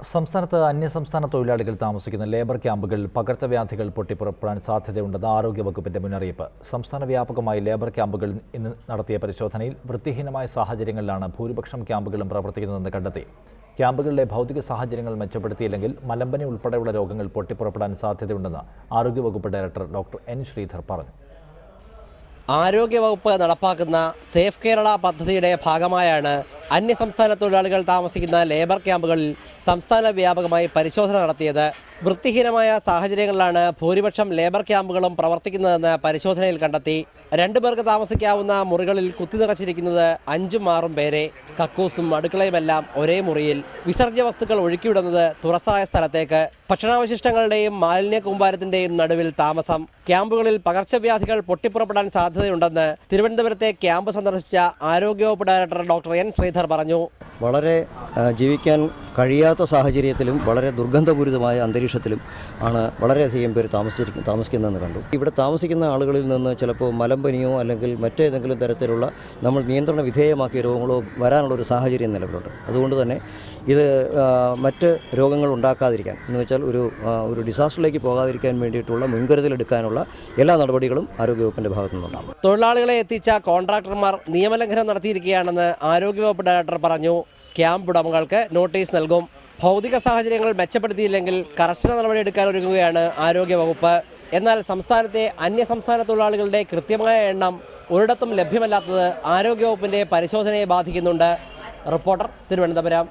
സംസ്ഥാനത്ത് അന്യസംസ്ഥാന തൊഴിലാളികൾ താമസിക്കുന്ന ലേബർ ക്യാമ്പുകളിൽ പകർച്ചവ്യാധികൾ പൊട്ടിപ്പുറപ്പെടാൻ സാധ്യതയുണ്ടെന്ന് ആരോഗ്യവകുപ്പിന്റെ മുന്നറിയിപ്പ്. സംസ്ഥാന വ്യാപകമായി ലേബർ ക്യാമ്പുകളിൽ ഇന്ന് നടത്തിയ പരിശോധനയിൽ വൃത്തിഹീനമായ സാഹചര്യങ്ങളിലാണ് ഭൂരിപക്ഷം ക്യാമ്പുകളും പ്രവർത്തിക്കുന്നതെന്ന് കണ്ടെത്തി. ക്യാമ്പുകളിലെ ഭൗതിക സാഹചര്യങ്ങൾ മെച്ചപ്പെടുത്തിയില്ലെങ്കിൽ മലമ്പനി ഉൾപ്പെടെയുള്ള രോഗങ്ങൾ പൊട്ടിപ്പുറപ്പെടാൻ സാധ്യതയുണ്ടെന്ന് ആരോഗ്യവകുപ്പ് ഡയറക്ടർ ഡോക്ടർ എൻ ശ്രീധർ പറഞ്ഞു. ആരോഗ്യവകുപ്പ് നടപ്പാക്കുന്ന സേഫ് കേരള പദ്ധതിയുടെ ഭാഗമായാണ് അന്യസംസ്ഥാന തൊഴിലാളികൾ താമസിക്കുന്ന ലേബർ ക്യാമ്പുകളിൽ സംസ്ഥാന വ്യാപകമായി പരിശോധന നടത്തിയത്. വൃത്തിഹീനമായ സാഹചര്യങ്ങളിലാണ് ഭൂരിപക്ഷം ലേബർ ക്യാമ്പുകളും പ്രവർത്തിക്കുന്നതെന്ന് പരിശോധനയിൽ കണ്ടെത്തി. 2 പേർക്ക് താമസിക്കാവുന്ന മുറികളിൽ കുത്തിനിറച്ചിരിക്കുന്നത് 5-6 പേരെ. കക്കൂസും അടുക്കളയുമെല്ലാം ഒരേ മുറിയിൽ. വിസർജ്യ വസ്തുക്കൾ ഒഴുക്കിവിടുന്നത് തുറസായ സ്ഥലത്തേക്ക്. ഭക്ഷണാവശിഷ്ടങ്ങളുടെയും മാലിന്യ കൂമ്പാരത്തിന്റെയും നടുവിൽ താമസം. ക്യാമ്പുകളിൽ പകർച്ചവ്യാധികൾ പൊട്ടിപ്പുറപ്പെടാൻ സാധ്യതയുണ്ടെന്ന് തിരുവനന്തപുരത്തെ ക്യാമ്പ് സന്ദർശിച്ച ആരോഗ്യവകുപ്പ് ഡയറക്ടർ ഡോക്ടർ എൻ ശ്രീധർ പറഞ്ഞു. വളരെ ജീവിക്കാൻ കഴിയാത്ത സാഹചര്യത്തിലും വളരെ ദുർഗന്ധപൂരിതമായ അന്തരീക്ഷത്തിലും ആണ് വളരെയധികം പേർ താമസിക്കുന്നതെന്ന് കണ്ടു. ഇവിടെ താമസിക്കുന്ന ആളുകളിൽ നിന്ന് ചിലപ്പോൾ മലമ്പനിയോ അല്ലെങ്കിൽ മറ്റേതെങ്കിലും തരത്തിലുള്ള നമ്മൾ നിയന്ത്രണ വിധേയമാക്കിയ രോഗങ്ങളോ വരാനുള്ളൊരു സാഹചര്യം നിലവിലുണ്ട്. അതുകൊണ്ട് തന്നെ ഇത് മറ്റ് രോഗങ്ങൾ ഉണ്ടാക്കാതിരിക്കാൻ എന്ന് വെച്ചാൽ ഒരു ഡിസാസ്റ്ററിലേക്ക് പോകാതിരിക്കാൻ വേണ്ടിയിട്ടുള്ള മുൻകരുതലെടുക്കാനുള്ള എല്ലാ നടപടികളും ആരോഗ്യവകുപ്പിൻ്റെ ഭാഗത്തു നിന്നുണ്ടാകും. തൊഴിലാളികളെ എത്തിച്ച കോൺട്രാക്ടർമാർ നിയമലംഘനം നടത്തിയിരിക്കുകയാണെന്ന് ആരോഗ്യവകുപ്പ് ഡയറക്ടർ പറഞ്ഞു. ക്യാമ്പ് ഉടമകൾക്ക് നോട്ടീസ് നൽകും. ഭൗതിക സാഹചര്യങ്ങൾ മെച്ചപ്പെടുത്തിയില്ലെങ്കിൽ കർശന നടപടിയെടുക്കാൻ ഒരുങ്ങുകയാണ് ആരോഗ്യവകുപ്പ്. എന്നാൽ സംസ്ഥാനത്തെ അന്യസംസ്ഥാന തൊഴിലാളികളുടെ കൃത്യമായ എണ്ണം ഒരിടത്തും ലഭ്യമല്ലാത്തത് ആരോഗ്യവകുപ്പിന്റെ പരിശോധനയെ ബാധിക്കുന്നുണ്ട്. റിപ്പോർട്ടർ, തിരുവനന്തപുരം.